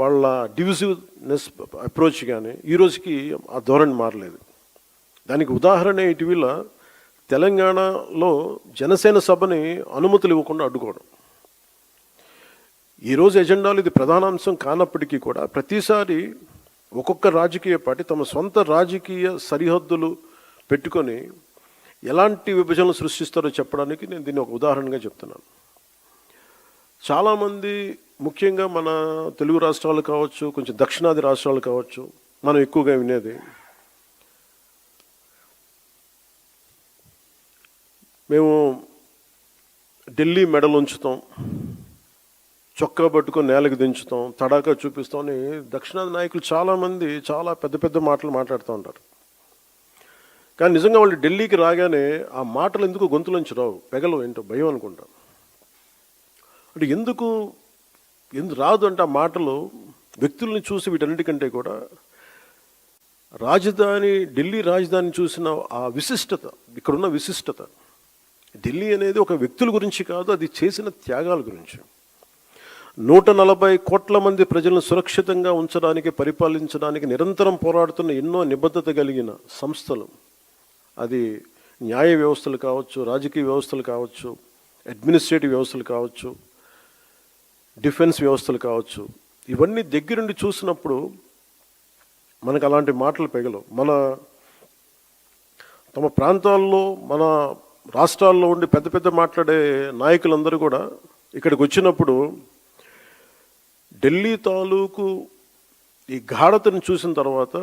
వాళ్ళ డివిజివ్నెస్ అప్రోచ్ కానీ ఈ రోజుకి ఆ ధోరణి మారలేదు. దానికి ఉదాహరణ ఇటీవల తెలంగాణలో జనసేన సభని అనుమతులు ఇవ్వకుండా అడ్డుకోవడం. ఈరోజు ఎజెండాలు ఇది ప్రధానాంశం కానప్పటికీ కూడా ప్రతిసారి ఒక్కొక్క రాజకీయ పార్టీ తమ సొంత రాజకీయ సరిహద్దులు పెట్టుకొని ఎలాంటి విభజనలు సృష్టిస్తారో చెప్పడానికి నేను దీన్ని ఒక ఉదాహరణగా చెప్తున్నాను. చాలామంది ముఖ్యంగా మన తెలుగు రాష్ట్రాలు కావచ్చు, కొంచెం దక్షిణాది రాష్ట్రాలు కావచ్చు, మనం ఎక్కువగా వినేది మేము ఢిల్లీ మెడలు ఉంచుతాం, చొక్కా పట్టుకొని నేలకు దించుతాం, తడాకా చూపిస్తామని దక్షిణాది నాయకులు చాలామంది చాలా పెద్ద పెద్ద మాటలు మాట్లాడుతూ ఉంటారు. కానీ నిజంగా వాళ్ళు ఢిల్లీకి రాగానే ఆ మాటలు ఎందుకు గొంతులోంచి రావు, పెగలవు, ఏంటో భయం అనుకుంటాం. అంటే ఎందుకు రాదు అంటే ఆ మాటలు వ్యక్తుల్ని చూసి వీటన్నిటికంటే కూడా ఢిల్లీ రాజధాని చూసిన ఆ విశిష్టత, ఇక్కడున్న విశిష్టత, ఢిల్లీ అనేది ఒక వ్యక్తుల గురించి కాదు, అది చేసిన త్యాగాల గురించి. 140 కోట్ల మంది ప్రజలను సురక్షితంగా ఉంచడానికి, పరిపాలించడానికి నిరంతరం పోరాడుతున్న ఎన్నో నిబద్ధత కలిగిన సంస్థలు, అది న్యాయ వ్యవస్థలు కావచ్చు, రాజకీయ వ్యవస్థలు కావచ్చు, అడ్మినిస్ట్రేటివ్ వ్యవస్థలు కావచ్చు, డిఫెన్స్ వ్యవస్థలు కావచ్చు, ఇవన్నీ దగ్గరుండి చూసినప్పుడు మనకు అలాంటి మాటలు పెగలవు. తమ ప్రాంతాల్లో, మన రాష్ట్రాల్లో ఉండి పెద్ద పెద్ద మాట్లాడే నాయకులందరూ కూడా ఇక్కడికి వచ్చినప్పుడు ఢిల్లీ తాలూకు ఈ గాఢతను చూసిన తర్వాత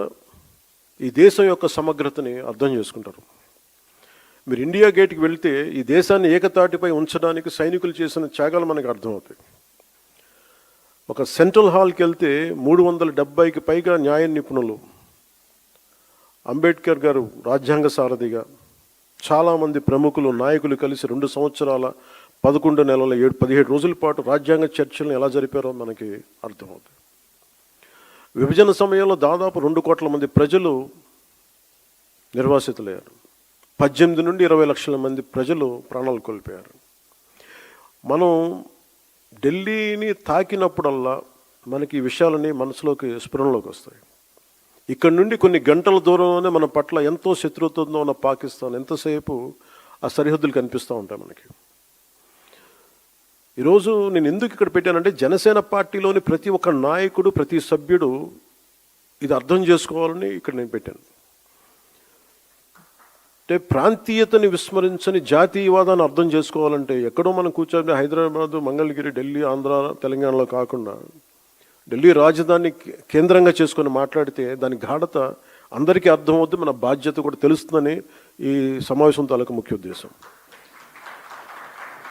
ఈ దేశం యొక్క సమగ్రతని అర్థం చేసుకుంటారు. మీరు ఇండియా గేట్కి వెళ్తే ఈ దేశాన్ని ఏకతాటిపై ఉంచడానికి సైనికులు చేసిన త్యాగాలు మనకు అర్థమవుతాయి. ఒక సెంట్రల్ హాల్కి వెళ్తే 370కి పైగా న్యాయ నిపుణులు, అంబేద్కర్ గారు రాజ్యాంగ సారథిగా, చాలామంది ప్రముఖులు, నాయకులు కలిసి 2 సంవత్సరాల 11 నెలల 17 రోజుల పాటు రాజ్యాంగ చర్చలను ఎలా జరిపారో మనకి అర్థమవుతుంది. విభజన సమయంలో దాదాపు 2 కోట్ల మంది ప్రజలు నిర్వాసితులయ్యారు. 18 నుండి 20 లక్షల మంది ప్రజలు ప్రాణాలు కోల్పోయారు. మనం ఢిల్లీని తాకినప్పుడల్లా మనకి ఈ విషయాలని మనసులోకి, స్ఫురణలోకి వస్తాయి. ఇక్కడ నుండి కొన్ని గంటల దూరంలోనే మన పట్ల ఎంతో శత్రుత్వంతో ఉన్న పాకిస్తాన్ ఎంతసేపు ఆ సరిహద్దులు కనిపిస్తూ ఉంటాయి మనకి. ఈరోజు నేను ఎందుకు ఇక్కడ పెట్టానంటే, జనసేన పార్టీలోని ప్రతి ఒక్క నాయకుడు, ప్రతి సభ్యుడు ఇది అర్థం చేసుకోవాలని ఇక్కడ నేను పెట్టాను. అంటే ప్రాంతీయతని విస్మరించని జాతీయవాదాన్ని అర్థం చేసుకోవాలంటే ఎక్కడో మనం కూర్చొని హైదరాబాదు, మంగళగిరి, ఢిల్లీ, ఆంధ్ర, తెలంగాణలో కాకుండా ఢిల్లీ రాజధాని కేంద్రంగా చేసుకొని మాట్లాడితే దాని గాఢత అందరికీ అర్థమవుద్ది, మన బాధ్యత కూడా తెలుస్తుందని ఈ సమావేశం తాలూకు ముఖ్య ఉద్దేశం.